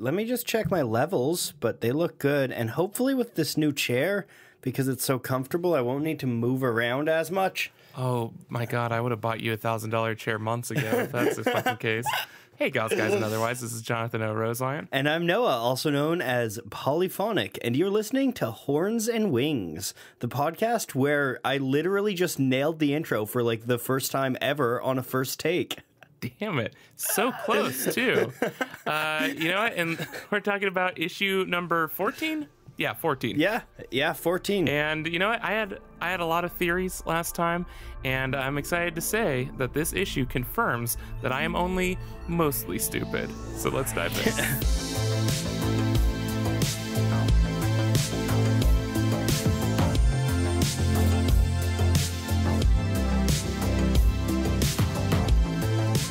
let me just check my levels, but they look good. And hopefully with this new chair, because it's so comfortable, I won't need to move around as much. Oh my God, I would have bought you $1,000 chair months ago if that's the fucking case. Hey, guys, and otherwise, this is Jonathan O. Roselion. And I'm Noah, also known as Polyphonic, and you're listening to Horns and Wings, the podcast where I literally just nailed the intro for like the first time ever on a first take. Damn it. So close, too. You know what? And we're talking about issue number 14? Yeah, 14. Yeah, 14. And you know what? I had a lot of theories last time, and I'm excited to say that this issue confirms that I am only mostly stupid. So let's dive in.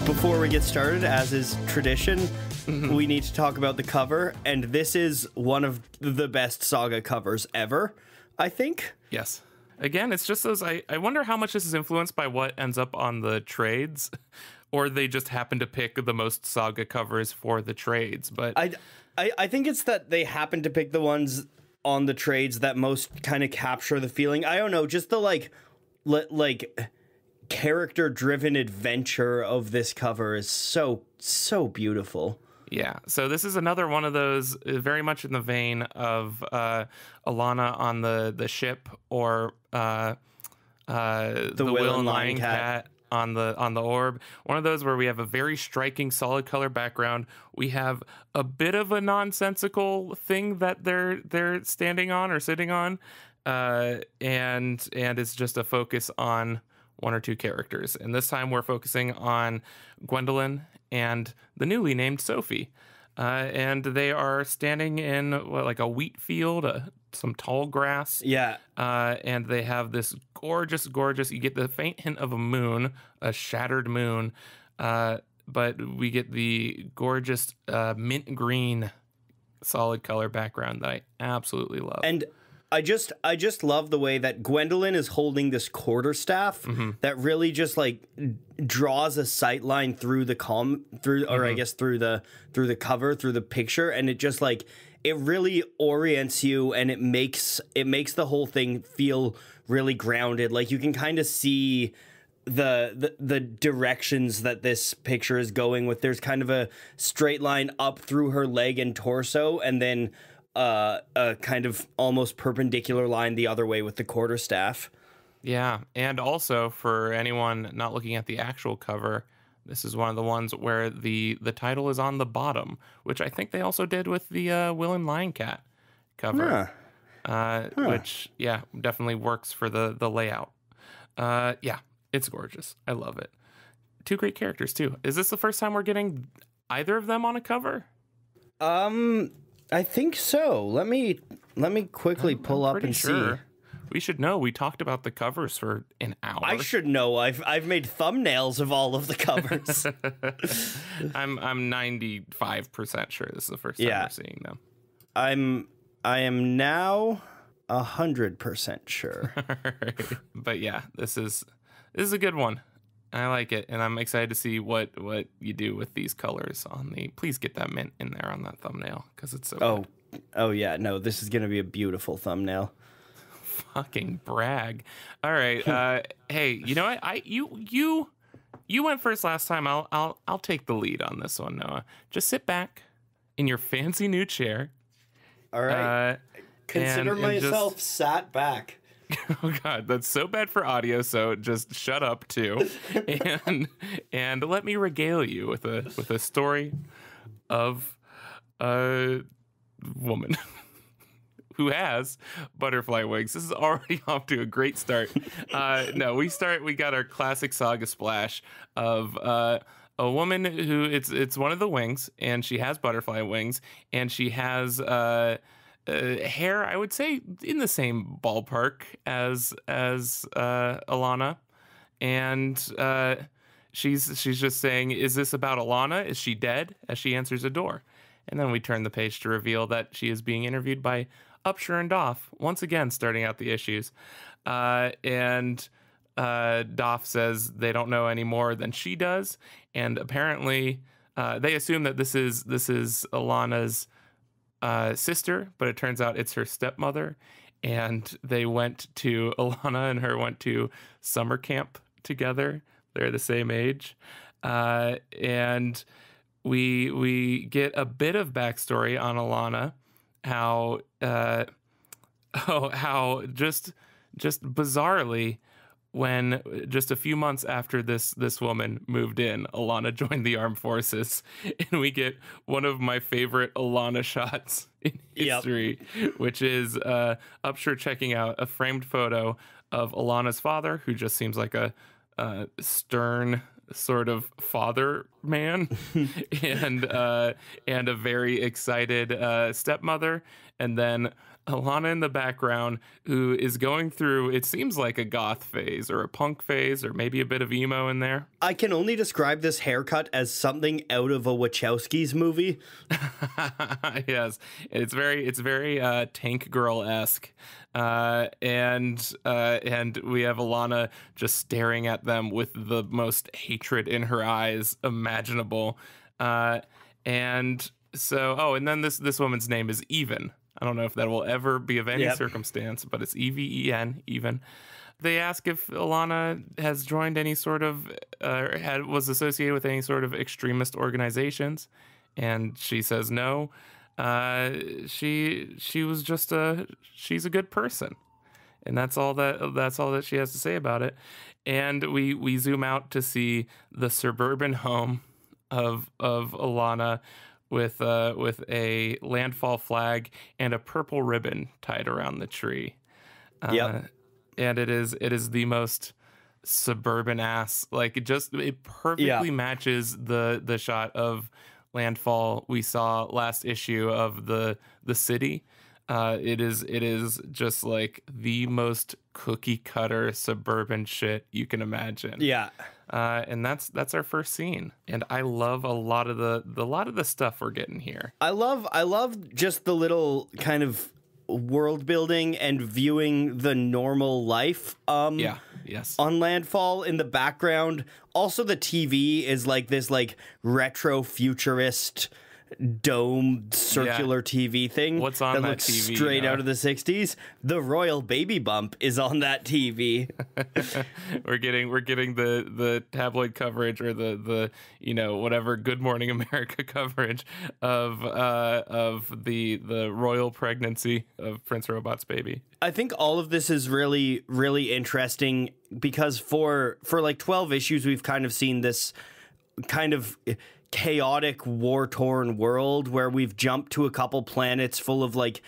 Before we get started, as is tradition, we need to talk about the cover, and this is one of the best Saga covers ever, I think. Yes. Again, it's just those, I wonder how much this is influenced by what ends up on the trades, or they just happen to pick the most Saga covers for the trades. But I think it's that they happen to pick the ones on the trades that most kind of capture the feeling. I don't know, just the like character-driven adventure of this cover is so beautiful. Yeah, so this is another one of those very much in the vein of Alana on the ship, or the Will and Lion Cat on the orb. One of those where we have a very striking solid color background. We have a bit of a nonsensical thing that they're standing on or sitting on, and it's just a focus on one or two characters. And this time we're focusing on Gwendolyn and the newly named Sophie. And they are standing in like a wheat field, some tall grass. Yeah. And they have this gorgeous, you get the faint hint of a moon, a shattered moon. But we get the gorgeous mint green solid color background that I absolutely love. And I just love the way that Gwendolyn is holding this quarterstaff that really just like draws a sight line through the I guess through the cover, through the picture, and it just like it really orients you, and it makes the whole thing feel really grounded. Like you can kind of see the directions that this picture is going with. There's kind of a straight line up through her leg and torso, and then a kind of almost perpendicular line the other way with the quarterstaff. Yeah, and also for anyone not looking at the actual cover, this is one of the ones where the title is on the bottom, which I think they also did with the Will and Lion Cat cover, which, yeah, definitely works for the layout. Yeah, it's gorgeous. I love it. Two great characters, too. Is this the first time we're getting either of them on a cover? I think so. Let me quickly pull up and see. We should know. We talked about the covers for an hour. I should know. I've made thumbnails of all of the covers. I'm 95% sure this is the first time we're seeing them. I am now 100% sure. Right. But yeah, this is a good one. I like it, and I'm excited to see what you do with these colors on the. Please get that mint in there on that thumbnail because it's so. Good. Oh yeah, no, this is gonna be a beautiful thumbnail. Fucking brag! All right, hey, you know what? You went first last time. I'll take the lead on this one, Noah. Just sit back in your fancy new chair. All right. Consider myself sat back. Oh God, that's so bad for audio. So just shut up too, and let me regale you with a story of a woman who has butterfly wings. This is already off to a great start. We got our classic Saga splash of a woman who it's one of the wings, and she has butterfly wings, and she has hair, I would say, in the same ballpark as Alana, and she's just saying, "Is this about Alana? Is she dead?" As she answers a door, and then we turn the page to reveal that she is being interviewed by Upshur and Doff, once again starting out the issues, and Doff says they don't know any more than she does, and apparently they assume that this is Alana's sister, but it turns out it's her stepmother. And they Alana and her went to summer camp together. They're the same age. And we get a bit of backstory on Alana, how just bizarrely, when just a few months after this woman moved in, Alana joined the armed forces, and we get one of my favorite Alana shots in history, which is Upshur checking out a framed photo of Alana's father, who just seems like a stern sort of father man, and a very excited stepmother, and then Alana in the background, who is going through, it seems like a goth phase or a punk phase or maybe a bit of emo in there. I can only describe this haircut as something out of a Wachowski's movie. Yes, it's very Tank Girl-esque. And we have Alana just staring at them with the most hatred in her eyes imaginable. And then this woman's name is Even. I don't know if that will ever be of any circumstance, but it's Even, Even. They ask if Alana has joined any sort of, was associated with any sort of extremist organizations, and she says no. She was just she's a good person, and that's all that she has to say about it. And we zoom out to see the suburban home of Alana, with a landfall flag and a purple ribbon tied around the tree. And it is the most suburban ass, like it perfectly matches the shot of landfall we saw last issue of the city. It is just like the most cookie cutter suburban shit you can imagine. Yeah. And that's our first scene, and I love a lot of the stuff we're getting here. I love just the little kind of world building and viewing the normal life on landfall in the background. Also, the TV is like this like retro futurist domed circular TV thing. What's on that looks TV? Straight out of the 60s. The Royal Baby Bump is on that TV. we're getting the tabloid coverage, or the whatever Good Morning America coverage of the royal pregnancy of Prince Robot's baby. I think all of this is really, really interesting because for like 12 issues we've kind of seen this kind of chaotic, war-torn world where we've jumped to a couple planets full of like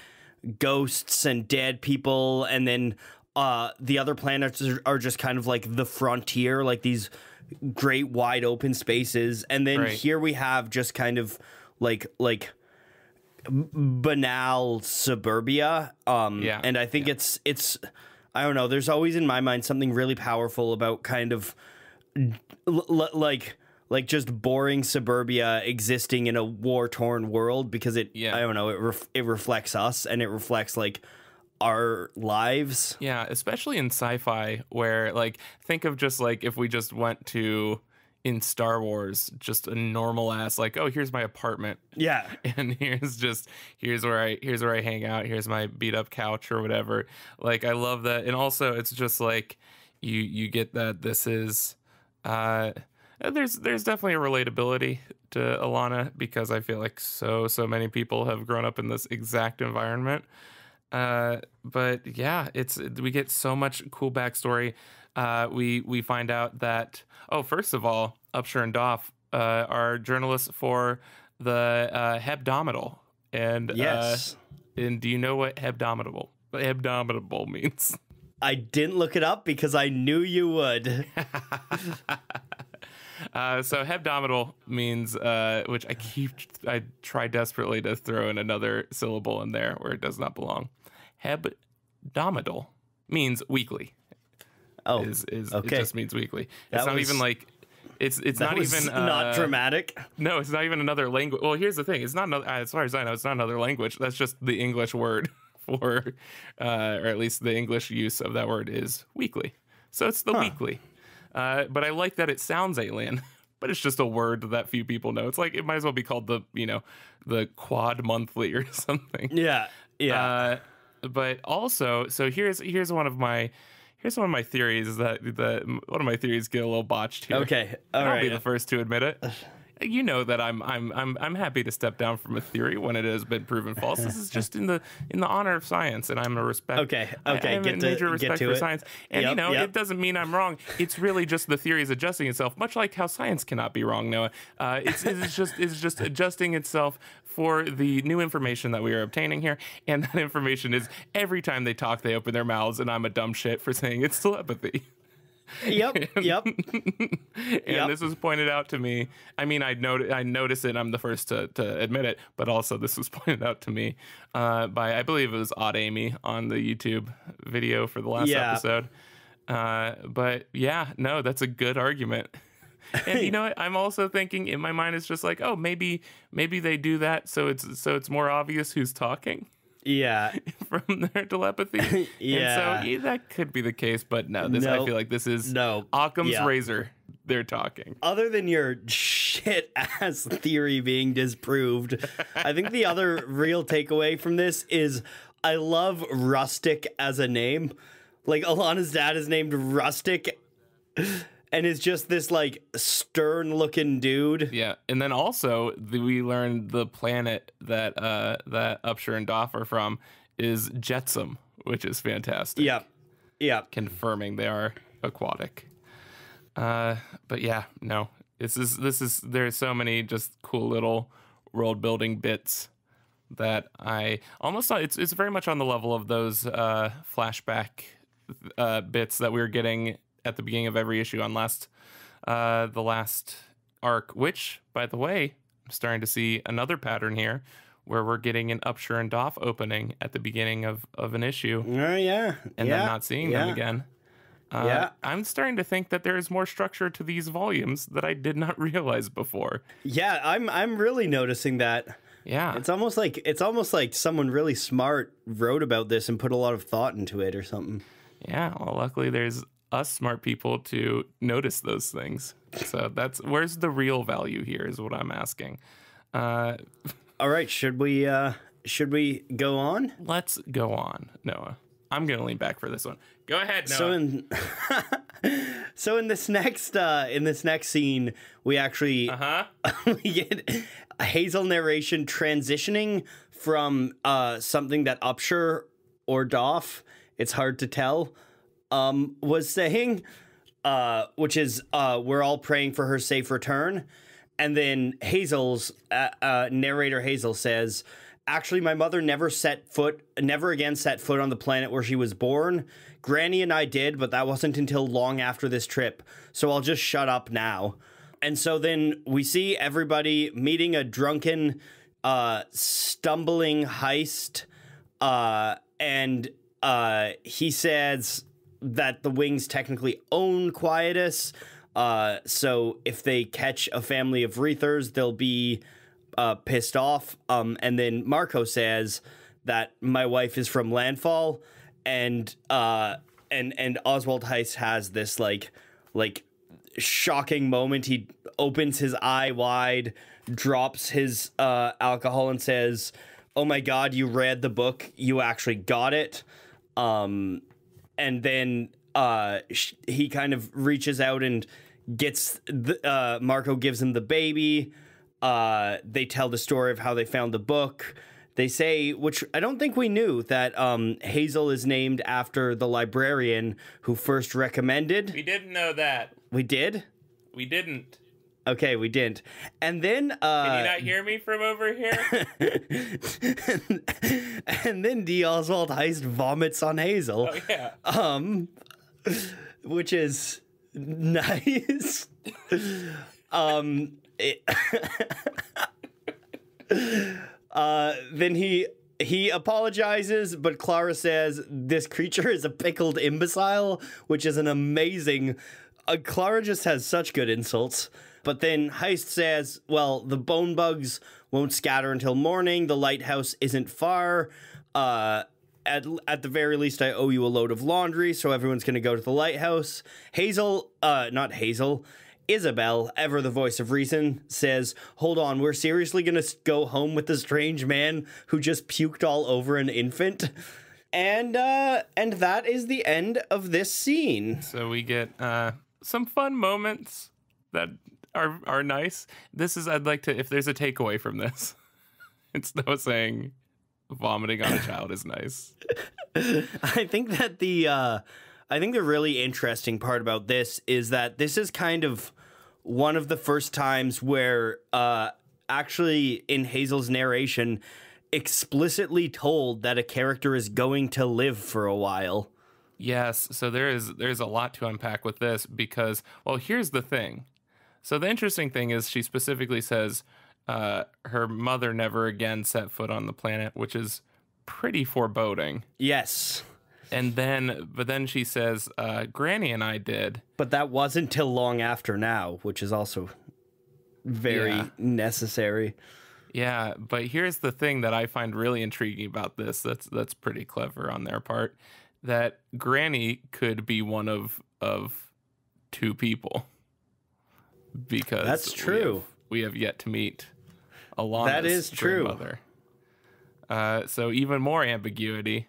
ghosts and dead people, and then the other planets are just kind of like the frontier, like these great wide open spaces. And then here we have just kind of like banal suburbia. And I think it's I don't know, there's always in my mind something really powerful about kind of like just boring suburbia existing in a war-torn world, because I don't know, it reflects us, and it reflects like our lives. Yeah, especially in sci-fi, where like think of just like if we just went to, in Star Wars, just a normal ass like, oh, here's my apartment. Yeah. And here's where I hang out, here's my beat up couch or whatever. Like I love that. And also it's just like you get that this is there's definitely a relatability to Alana, because I feel like so many people have grown up in this exact environment. But yeah, we get so much cool backstory. We find out that, first of all, Upshur and Doff are journalists for the Hebdomadal. And yes. And do you know what Hebdomadal means? I didn't look it up because I knew you would. So Hebdomadal means, which I try desperately to throw in another syllable in there where it does not belong. Hebdomadal means weekly. Oh, okay. It just means weekly. It's not even like it's not even not dramatic. No, it's not even another language. Well, here's the thing: it's not another, as far as I know, it's not another language. That's just the English word for, or at least the English use of that word is weekly. So it's the weekly. But I like that it sounds alien but it's just a word that few people know. It's like it might as well be called the quad monthly or something. Yeah. Yeah. But also, so here's one of my theories that one of my theories get a little botched here. Okay. I'll be the first to admit it. You know that I'm happy to step down from a theory when it has been proven false. This is just in the honor of science, and I'm a respect. Okay. I have a major respect for science, and it doesn't mean I'm wrong. It's really just the theory is adjusting itself, much like how science cannot be wrong, Noah. It's just adjusting itself for the new information that we are obtaining here, and that information is every time they talk, they open their mouths, and I'm a dumb shit for saying it's telepathy. Yep. And this was pointed out to me. I mean, I noticed it. I'm the first to admit it, but also this was pointed out to me by, I believe it was Odd Amy on the YouTube video for the last episode. But yeah, no, that's a good argument. And you know what? I'm also thinking in my mind, it's just like, oh, maybe they do that so it's more obvious who's talking. Yeah. From their telepathy. Yeah. And so that could be the case, but no, I feel like this is Occam's razor. They're talking. Other than your shit ass theory being disproved, I think the other real takeaway from this is I love Rustic as a name. Like Alana's dad is named Rustic and is just this like stern looking dude. Yeah, and then also we learned the planet that Upshur and Doff are from is Jetsam, which is fantastic. Yeah, confirming they are aquatic. But yeah, no, this is there's so many just cool little world building bits that I almost it's very much on the level of those flashback bits that we were getting at the beginning of every issue on the last arc, which, by the way, I'm starting to see another pattern here where we're getting an Upshur and Doff opening at the beginning of an issue. Yeah. And then not seeing them again. I'm starting to think that there is more structure to these volumes that I did not realize before. Yeah, I'm really noticing that. Yeah. It's almost like someone really smart wrote about this and put a lot of thought into it or something. Yeah, well, luckily there's us smart people to notice those things. So where's the real value here is what I'm asking. All right, should we go on? Let's go on, Noah. I'm gonna lean back for this one. Go ahead, Noah. So in this next scene, we actually we get Hazel narration transitioning from something that Upshur or Doff, it's hard to tell, was saying, which is we're all praying for her safe return. And then Hazel's narrator Hazel says, actually, my mother never again set foot on the planet where she was born. Granny and I did, but that wasn't until long after this trip. So I'll just shut up now. And so then we see everybody meeting a drunken, stumbling Heist. And he says that the Wings technically own Quietus. So if they catch a family of Reethers, they'll be pissed off. And then Marco says that my wife is from Landfall, and Oswald Heist has this like shocking moment. He opens his eye wide, drops his alcohol, and says, "Oh my God, you read the book. You actually got it." And then he kind of reaches out and gets Marco gives him the baby. They tell the story of how they found the book. They say, which I don't think we knew, that Hazel is named after the librarian who first recommended. We didn't know that. We did? We didn't. Okay, we didn't. And then can you not hear me from over here? And then D. Oswald Heist vomits on Hazel. Oh yeah. Which is nice. Then he apologizes, but Clara says this creature is a pickled imbecile, which is an amazing. Clara just has such good insults. But then Heist says, well, the bone bugs won't scatter until morning. The lighthouse isn't far. At the very least, I owe you a load of laundry, so everyone's going to go to the lighthouse. Not Hazel, Isabel, ever the voice of reason, says, "Hold on, we're seriously gonna go home with the strange man who just puked all over an infant?" And that is the end of this scene. So we get some fun moments that are nice. I'd like to, if there's a takeaway from this, it's no saying vomiting on a child is nice. I think that the really interesting part about this is that this is kind of one of the first times where actually in Hazel's narration explicitly told that a character is going to live for a while. Yes, so there's a lot to unpack with this because, well, here's the thing. So the interesting thing is she specifically says her mother never again set foot on the planet, which is pretty foreboding. Yes. But then she says, Granny and I did. But that wasn't till long after now, which is also very necessary. Yeah, but here's the thing that I find really intriguing about this. That's pretty clever on their part. That Granny could be one of two people. Because that's true. We have yet to meet Alana's that is true. Grandmother. So even more ambiguity.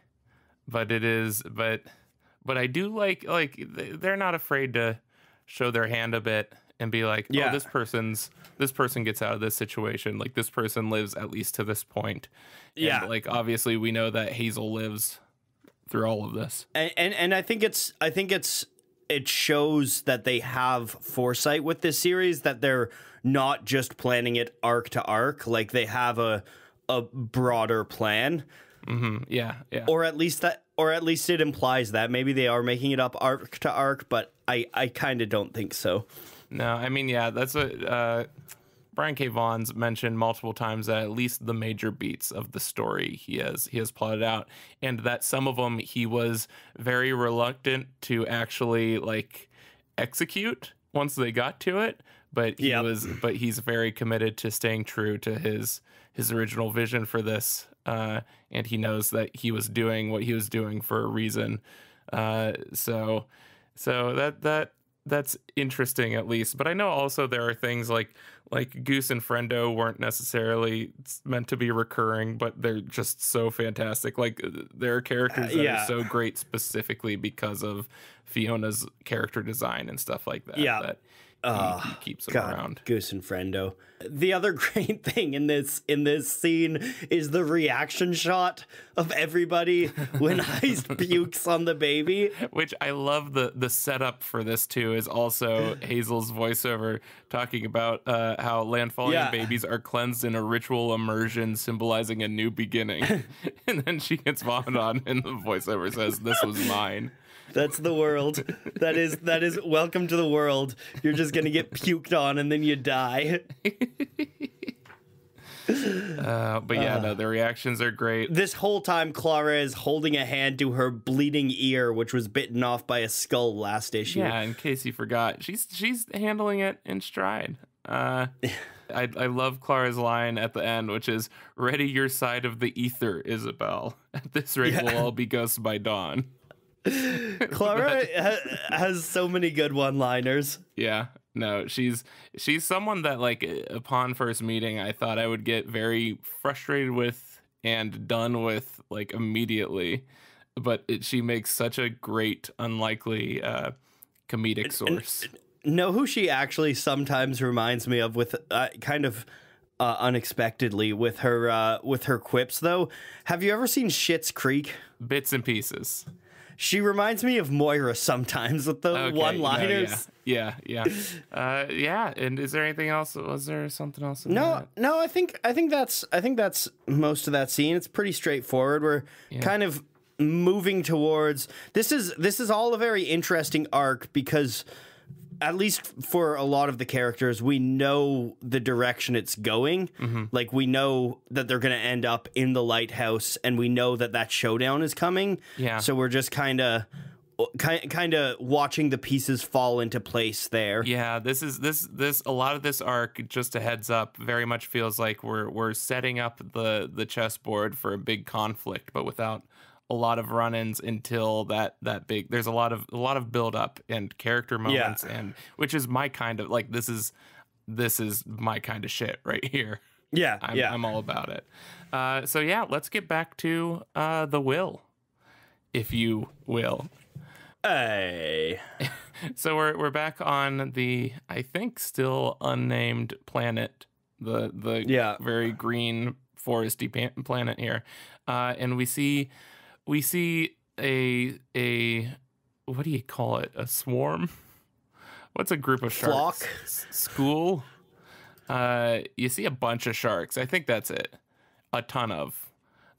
But I do like they're not afraid to show their hand a bit and be like, oh, this person gets out of this situation. Like, this person lives at least to this point. And, like, obviously we know that Hazel lives through all of this. And I think it shows that they have foresight with this series, that they're not just planning it arc to arc. Like, they have a broader plan. Mm-hmm. Yeah. Or at least it implies that. Maybe they are making it up arc to arc, but I kind of don't think so. No, I mean, yeah, that's what Brian K. Vaughan's mentioned multiple times, that at least the major beats of the story he has plotted out, and that some of them he was very reluctant to actually like execute once they got to it, but he's very committed to staying true to his original vision for this, and he knows that he was doing what he was doing for a reason. So that's interesting, at least. But I know also there are things like Goose and Friendo weren't necessarily meant to be recurring, but they're just so fantastic. Like, there are characters that are so great specifically because of Fiona's character design and stuff like that. Yeah. That he keeps them around. Goose and Friendo. The other great thing in this scene is the reaction shot of everybody when Heist pukes on the baby. Which I love. The setup for this too is also Hazel's voiceover talking about how Landfallian babies are cleansed in a ritual immersion symbolizing a new beginning. And then she gets vomited on and the voiceover says, "This was mine." That's the world. That is welcome to the world. You're just gonna get puked on and then you die. But yeah, no, the reactions are great. This whole time, Clara is holding a hand to her bleeding ear, which was bitten off by a skull last issue. Yeah, in case you forgot, she's handling it in stride. I love Clara's line at the end, which is, "Ready your side of the ether, Isabel. At this rate, we'll all be ghosts by dawn." Clara has so many good one-liners. Yeah, no, she's someone that, like, upon first meeting, I thought I would get very frustrated with and done with, like, immediately. But she makes such a great, unlikely comedic source. Know who she actually sometimes reminds me of, with kind of unexpectedly, with her quips, though? Have you ever seen Schitt's Creek? Bits and pieces. She reminds me of Moira sometimes with the one-liners. No, yeah. And is there anything else? Was there something else? No. I think that's most of that scene. It's pretty straightforward. We're kind of moving towards this is all a very interesting arc because, at least for a lot of the characters, we know the direction it's going. Mm-hmm. Like, we know that they're going to end up in the lighthouse, and we know that showdown is coming. Yeah. So we're just kind of watching the pieces fall into place there. Yeah, this a lot of this arc, just a heads up, very much feels like we're setting up the chessboard for a big conflict, but without a lot of run-ins until that big. There's a lot of build up and character moments, and which is my kind of like this is my kind of shit right here. Yeah, I'm all about it. So yeah, let's get back to the will, if you will. Hey. So we're back on the, I think, still unnamed planet, the very green foresty planet here, and we see a what do you call it? A swarm? What's a group of sharks? Flock? School? You see a bunch of sharks. I think that's it. A ton of.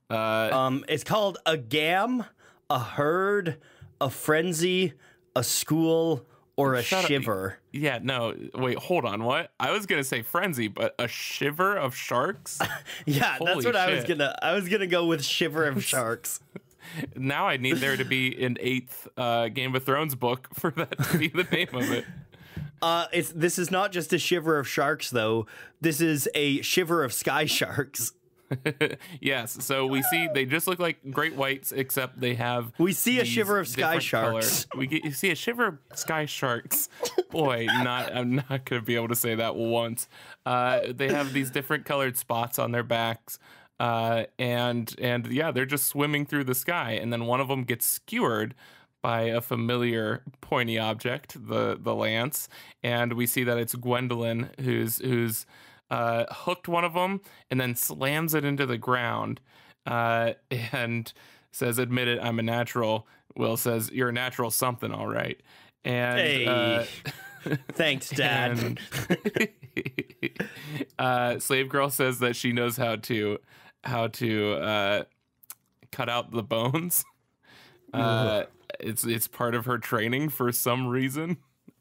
It's called a gam, a herd, a frenzy, a school, or a shiver. Yeah, no, wait, hold on. What? I was gonna say frenzy, but a shiver of sharks? Yeah, Holy that's what shit. I was gonna go with shiver of sharks. Now I need there to be an 8th Game of Thrones book for that to be the name of it. This is not just a shiver of sharks, though. This is a shiver of sky sharks. Yes, so we see they just look like great whites, except they have. We see a shiver of sky sharks. You see a shiver of sky sharks. Boy, I'm not gonna be able to say that once. They have these different colored spots on their backs, and yeah, they're just swimming through the sky, and then one of them gets skewered by a familiar pointy object, the lance, and we see that it's Gwendolyn who's hooked one of them and then slams it into the ground, and says, "Admit it, I'm a natural." Will says, "You're a natural something, all right." And hey. Thanks, Dad. Slave Girl says that she knows how to cut out the bones. It's part of her training for some reason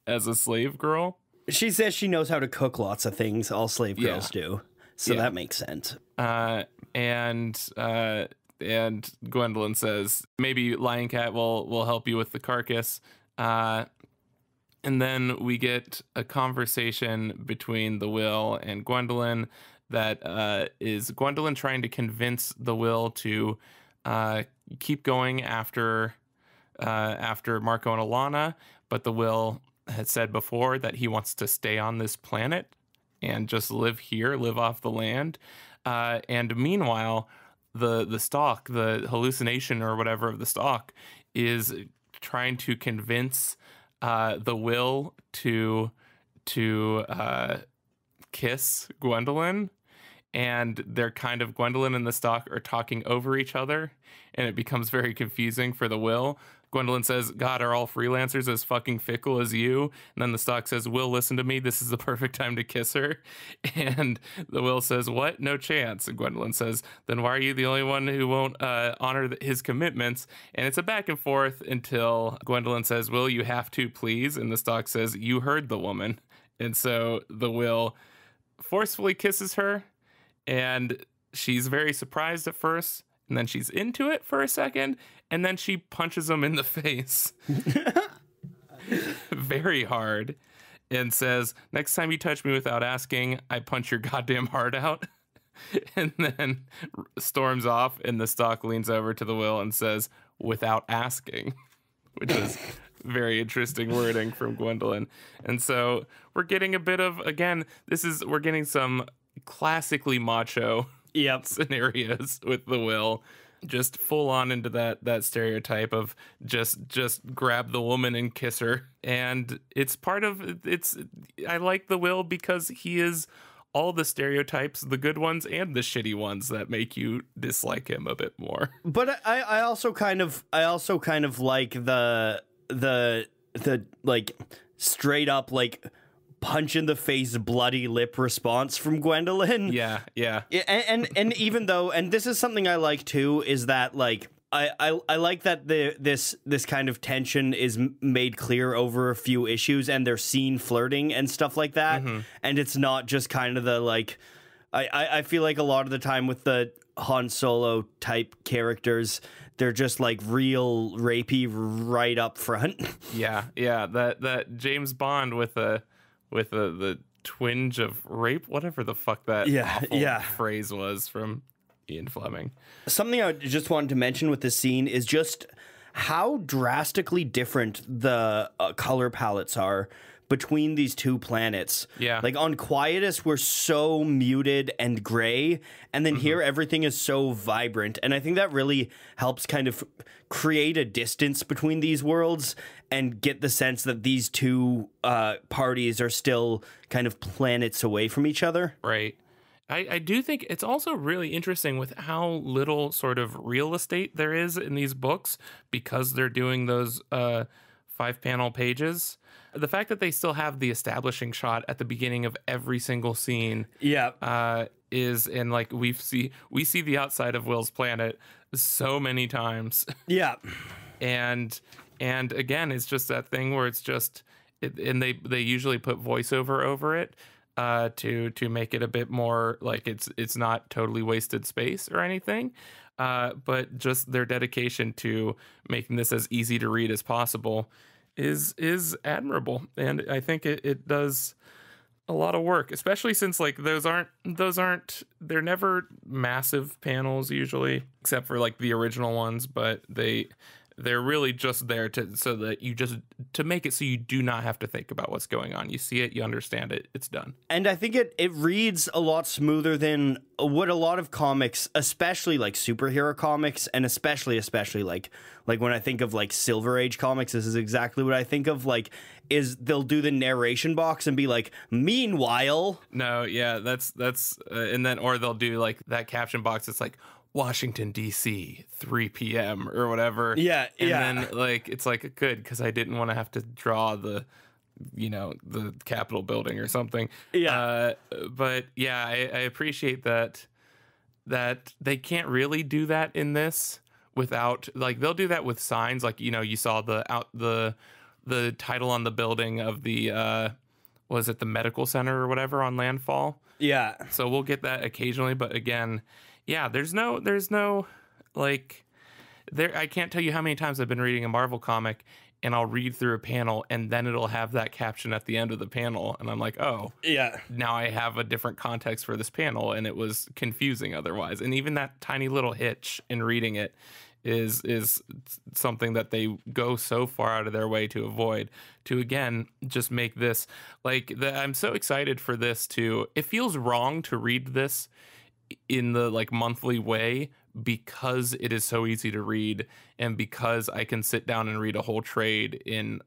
as a slave girl. She says she knows how to cook lots of things. All slave girls do. So that makes sense. And Gwendolyn says, maybe Lion Cat will help you with the carcass. And then we get a conversation between the Will and Gwendolyn that is Gwendolyn trying to convince the Will to keep going after Marco and Alana, but the Will had said before that he wants to stay on this planet and just live here, live off the land. And meanwhile, the stalk, the hallucination or whatever of the stalk, is trying to convince the Will to kiss Gwendolyn. And they're kind of, Gwendolyn and the stalk are talking over each other, and it becomes very confusing for the Will. Gwendolyn says, "God, are all freelancers as fucking fickle as you?" And then the stalk says, "Will, listen to me. This is the perfect time to kiss her." And the Will says, "What? No chance." And Gwendolyn says, "Then why are you the only one who won't honor his commitments?" And it's a back and forth until Gwendolyn says, "Will, you have to, please." And the stalk says, "You heard the woman." And so the Will forcefully kisses her, and she's very surprised at first, and then she's into it for a second, and then she punches him in the face very hard and says, "Next time you touch me without asking, I punch your goddamn heart out." And then storms off, and the stalk leans over to the Will and says, "Without asking," which is very interesting wording from Gwendolyn. And so we're getting a bit of, again, we're getting some classically macho scenarios with the Will, just full on into that stereotype of just grab the woman and kiss her. And it's part of I like the Will because he is all the stereotypes, the good ones and the shitty ones that make you dislike him a bit more. But I also kind of like the like straight up like punch in the face, bloody lip response from Gwendolyn. Yeah. And even though, and this is something I like too, is that like I like that this kind of tension is made clear over a few issues, and they're seen flirting and stuff like that, and it's not just kind of the like. I feel like a lot of the time with the Han Solo type characters, they're just like real rapey right up front. Yeah. That James Bond with the twinge of rape, whatever the fuck that awful phrase was from Ian Fleming. Something I just wanted to mention with this scene is just how drastically different the color palettes are between these two planets. Yeah. Like on Quietus, we're so muted and gray, and then here everything is so vibrant. And I think that really helps kind of create a distance between these worlds and get the sense that these two parties are still kind of planets away from each other. Right. I do think it's also really interesting with how little sort of real estate there is in these books because they're doing those 5-panel pages. The fact that they still have the establishing shot at the beginning of every single scene, is, and like we see the outside of Will's planet so many times. Yeah, and again, it's just that thing where it's just, and they usually put voiceover over it to make it a bit more like it's not totally wasted space or anything. But just their dedication to making this as easy to read as possible is admirable, and I think it does a lot of work, especially since like those aren't they're never massive panels usually, except for like the original ones, but they're really just there to make it so you do not have to think about what's going on. You see it, you understand it, it's done. And I think it reads a lot smoother than what a lot of comics, especially like superhero comics, and especially like when I think of like Silver Age comics, this is exactly what I think of, like, is they'll do the narration box and be like, meanwhile. No, yeah, that's and then, or they'll do like that caption box. It's like, Washington, D.C., 3 p.m. or whatever. Yeah, and then like it's like good because I didn't want to have to draw the Capitol building or something. Yeah, but yeah, I appreciate that they can't really do that in this without, like, they'll do that with signs, like, you saw the title on the building of the was it the medical center or whatever on Landfall. Yeah, so we'll get that occasionally, but again. Yeah, there's no like there. I can't tell you how many times I've been reading a Marvel comic and I'll read through a panel and then it'll have that caption at the end of the panel and I'm like, oh, yeah. Now I have a different context for this panel and it was confusing otherwise. And even that tiny little hitch in reading it is something that they go so far out of their way to avoid, to again just make this like I'm so excited for this too. It feels wrong to read this in the like monthly way because it is so easy to read and because I can sit down and read a whole trade in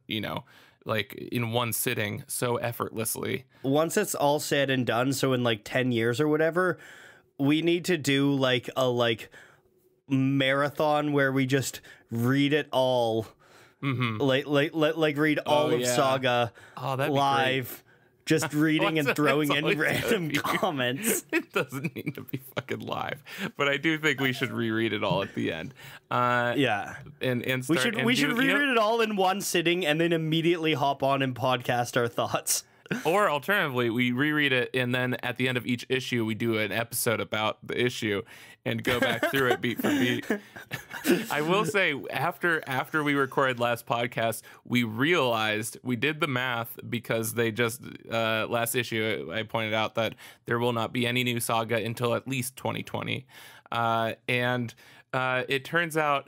like in one sitting so effortlessly. Once it's all said and done, so in like 10 years or whatever, we need to do like a marathon where we just read it all. Like read all of Saga live. Just reading and throwing in random comments. It doesn't need to be fucking live, but I do think we should reread it all at the end. Yeah, and we should reread it all in one sitting and then immediately hop on and podcast our thoughts. Or alternatively, we reread it and then at the end of each issue, we do an episode about the issue and go back through it beat for beat. I will say, after we recorded last podcast, we realized we did the math because they just last issue I pointed out that there will not be any new Saga until at least 2020, and it turns out,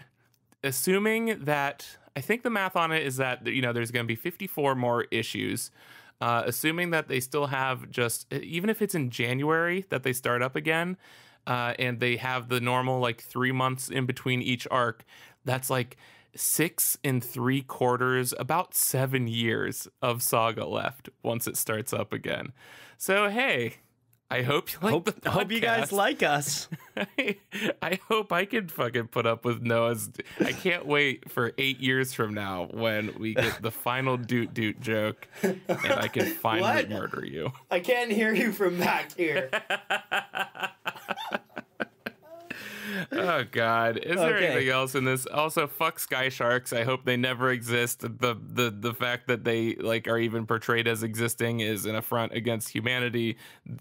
assuming that, I think the math on it is that there's going to be 54 more issues. Assuming that they still have just, even if it's in January that they start up again, and they have the normal like 3 months in between each arc, that's like 6 3/4, about 7 years of Saga left once it starts up again. So hey, I hope you like the podcast. Hope you guys like us. I hope I can fucking put up with Noah's. I can't wait for 8 years from now when we get the final doot doot joke and I can finally murder you. I can't hear you from back here. Oh God! Is there anything else in this? Also, fuck sky sharks. I hope they never exist. The fact that they like are even portrayed as existing is an affront against humanity.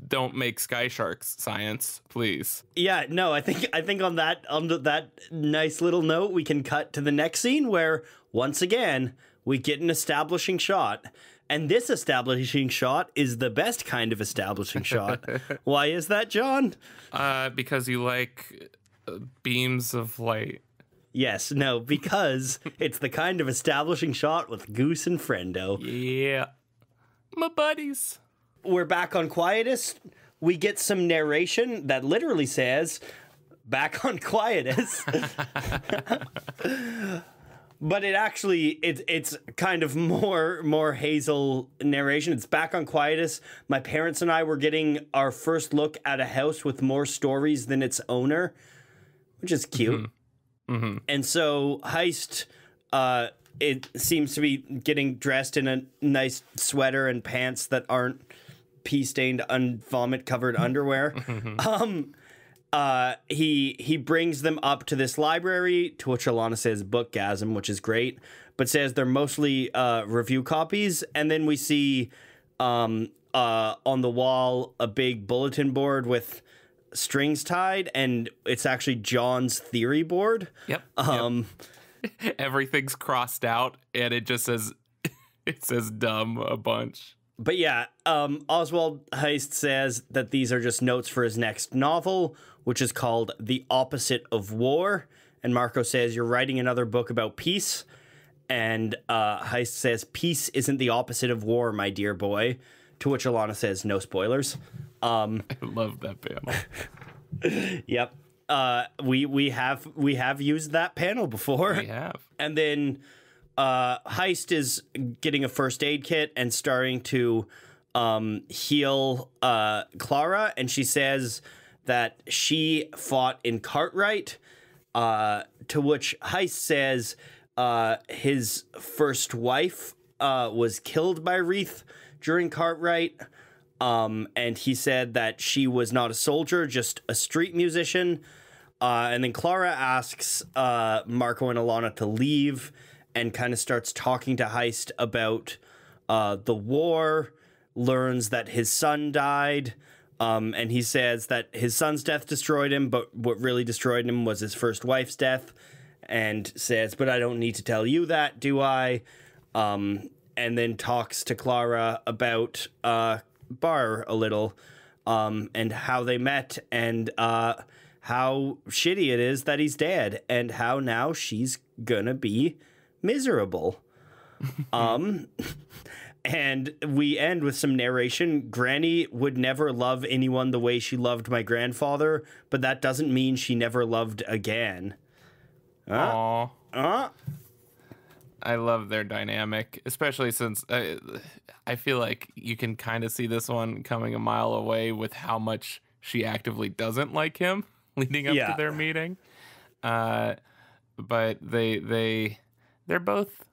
Don't make sky sharks science, please. Yeah, no. I think on that nice little note, we can cut to the next scene where once again we get an establishing shot. And this establishing shot is the best kind of establishing shot. Why is that, John? Because you like beams of light. Yes, no, because it's the kind of establishing shot with Goose and Friendo. Yeah. My buddies. We're back on Quietus. We get some narration that literally says, back on Quietus. But it actually, it's kind of more Hazel narration. It's back on Quietus. My parents and I were getting our first look at a house with more stories than its owner, which is cute. Mm-hmm. And so Heist, it seems to be getting dressed in a nice sweater and pants that aren't pee-stained, vomit-covered underwear. He brings them up to this library, to which Alana says bookgasm, which is great, but says they're mostly review copies. And then we see on the wall a big bulletin board with strings tied, and it's actually John's theory board. Yep. Everything's crossed out, and it just says dumb a bunch. But yeah, Oswald Heist says that these are just notes for his next novel, which is called The Opposite of War. And Marco says, you're writing another book about peace. And Heist says, peace isn't the opposite of war, my dear boy. To which Alana says, no spoilers. I love that panel. Yep. We have used that panel before. We have. And then Heist is getting a first aid kit and starting to heal Clara, and she says that she fought in Cartwright, to which Heist says his first wife was killed by Wreath during Cartwright, and he said that she was not a soldier, just a street musician. And then Clara asks Marco and Alana to leave, and kind of starts talking to Heist about the war, learns that his son died, and he says that his son's death destroyed him, but what really destroyed him was his first wife's death, and says, but I don't need to tell you that, do I? And then talks to Clara about Bar a little, and how they met, and how shitty it is that he's dead, and how now she's gonna be miserable. And we end with some narration. Granny would never love anyone the way she loved my grandfather, but that doesn't mean she never loved again. Aww. I love their dynamic, especially since I feel like you can kind of see this one coming a mile away with how much she actively doesn't like him leading up to their meeting. But they're both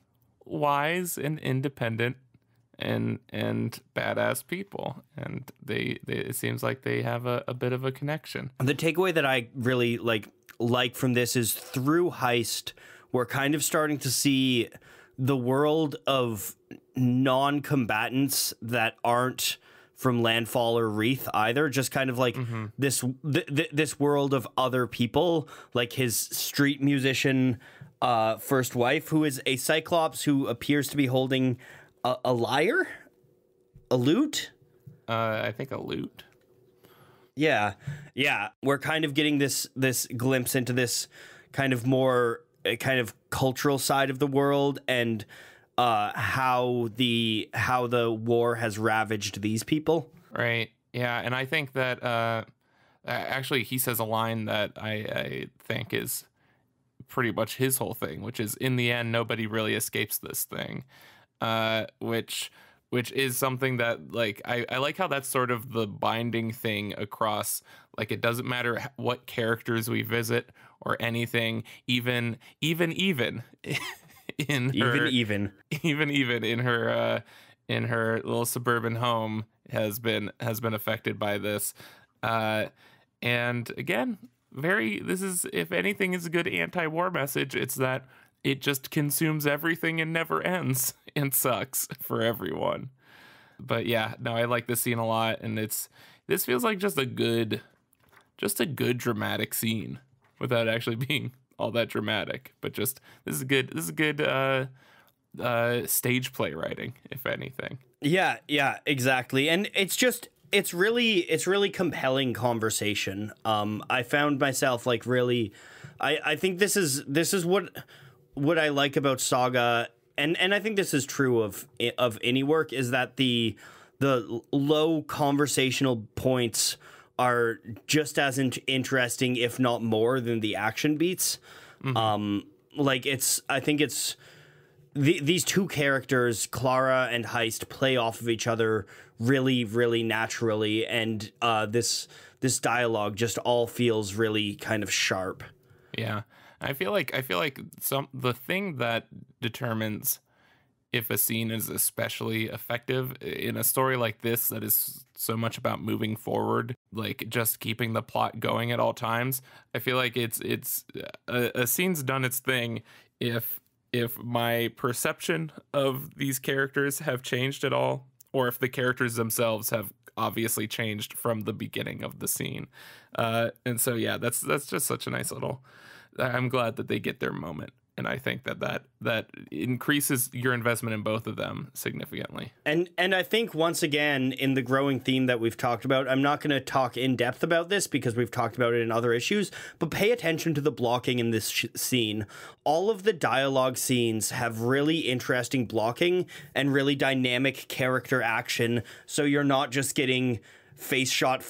wise and independent and badass people, and they it seems like they have a bit of a connection. The takeaway that I really like from this is through Heist, we're kind of starting to see the world of non-combatants that aren't from Landfall or Wreath either, just kind of like this world of other people, like his street musician first wife, who is a Cyclops who appears to be holding a lyre, a lute. I think a lute. Yeah. We're kind of getting this glimpse into this kind of more kind of cultural side of the world, and how the war has ravaged these people. Right. Yeah, and I think that actually he says a line that I think is pretty much his whole thing, which is, in the end, nobody really escapes this thing, which is something that, like, I like how that's sort of the binding thing across, like, it doesn't matter what characters we visit or anything, even in her in her little suburban home has been affected by this, and again, this is, if anything is a good anti-war message, it's that it just consumes everything and never ends and sucks for everyone. But yeah, no, I like this scene a lot, and this feels like just a good dramatic scene without actually being all that dramatic. But just this is good stage play writing, if anything. Yeah, exactly. And it's really compelling conversation. I found myself like really I think this is what I like about Saga, and I think this is true of any work, is that the low conversational points are just as interesting, if not more, than the action beats. Like I think it's these two characters, Clara and Heist, play off of each other really, really naturally, and this dialogue just all feels really kind of sharp. Yeah. I feel like the thing that determines if a scene is especially effective in a story like this that is so much about moving forward, like just keeping the plot going at all times. I feel like it's a scene's done its thing if my perception of these characters have changed at all, or if the characters themselves have obviously changed from the beginning of the scene. And so, yeah, that's just such a nice little, I'm glad that they get their moment. And I think that increases your investment in both of them significantly. And I think, once again, in the growing theme that we've talked about, I'm not going to talk in depth about this because we've talked about it in other issues, but pay attention to the blocking in this scene. All of the dialogue scenes have really interesting blocking and really dynamic character action, so you're not just getting face shot,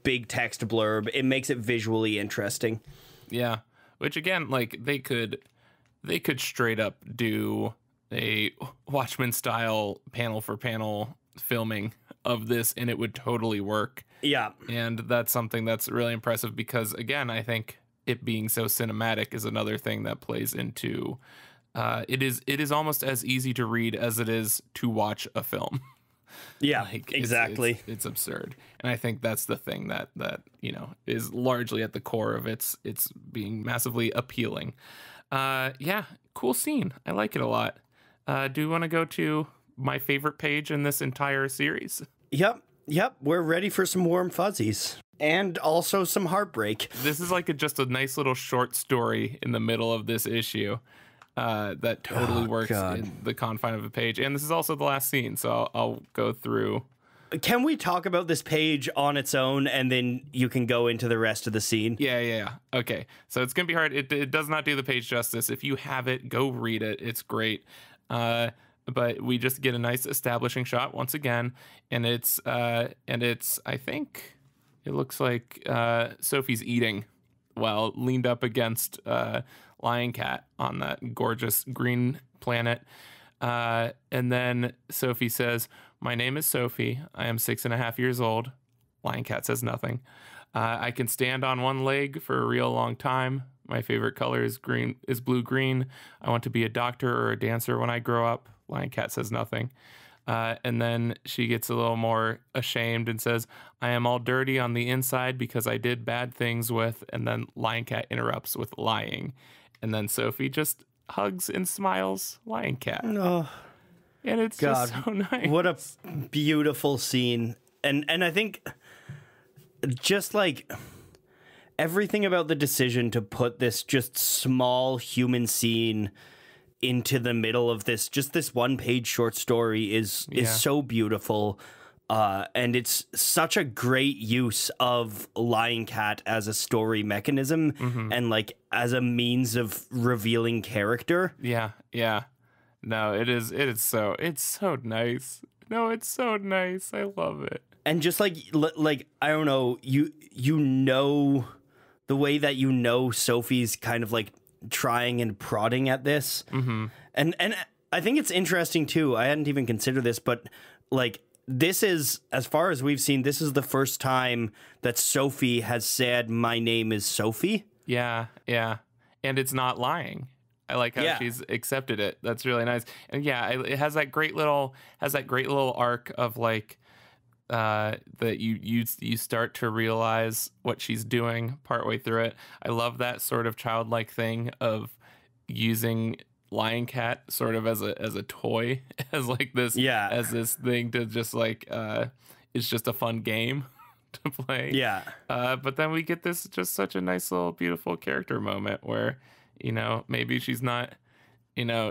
big text blurb. It makes it visually interesting. Yeah. Which, again, like they could straight up do a Watchmen style panel for panel filming of this, and it would totally work. Yeah. And that's something that's really impressive because, again, I think it being so cinematic is another thing that plays into it is almost as easy to read as it is to watch a film. Yeah, like, exactly. It's absurd. And I think that's the thing that is largely at the core of its being massively appealing. Yeah, cool scene. I like it a lot. Do you want to go to my favorite page in this entire series? Yep. We're ready for some warm fuzzies. And also some heartbreak. This is like just a nice little short story in the middle of this issue. That totally works in the confine of a page. And this is also the last scene, so I'll go through. Can we talk about this page on its own, and then you can go into the rest of the scene? Yeah. Okay, so it's going to be hard. It does not do the page justice. If you have it, go read it. It's great. But we just get a nice establishing shot once again, and it's I think it looks like Sophie's eating while leaned up against Lion Cat on that gorgeous green planet. And then Sophie says, "My name is Sophie. I am 6.5 years old." Lion Cat says nothing. "I can stand on one leg for a real long time. My favorite color is blue-green. I want to be a doctor or a dancer when I grow up." Lion Cat says nothing. And then she gets a little more ashamed and says, "I am all dirty on the inside because I did bad things with," and then Lion Cat interrupts with lying. And then Sophie just hugs and smiles Lion Cat. Oh, and it's just so nice. What a beautiful scene. And I think just like everything about the decision to put this just small human scene into the middle of this one-page short story is so beautiful. And it's such a great use of Lion Cat as a story mechanism and like as a means of revealing character. Yeah. No, it's so nice. No, it's so nice. I love it. And just like I don't know, you know the way that Sophie's kind of like trying and prodding at this. And I think it's interesting too. I hadn't even considered this, but like this is, as far as we've seen, this is the first time that Sophie has said, "My name is Sophie." Yeah. And it's not lying. I like how she's accepted it. That's really nice. And yeah, it has that great little arc of like that you start to realize what she's doing partway through it. I love that sort of childlike thing of using Lion Cat sort of as a toy, as like this, as this thing to just like it's just a fun game to play. But then we get this just such a nice little beautiful character moment where maybe she's not,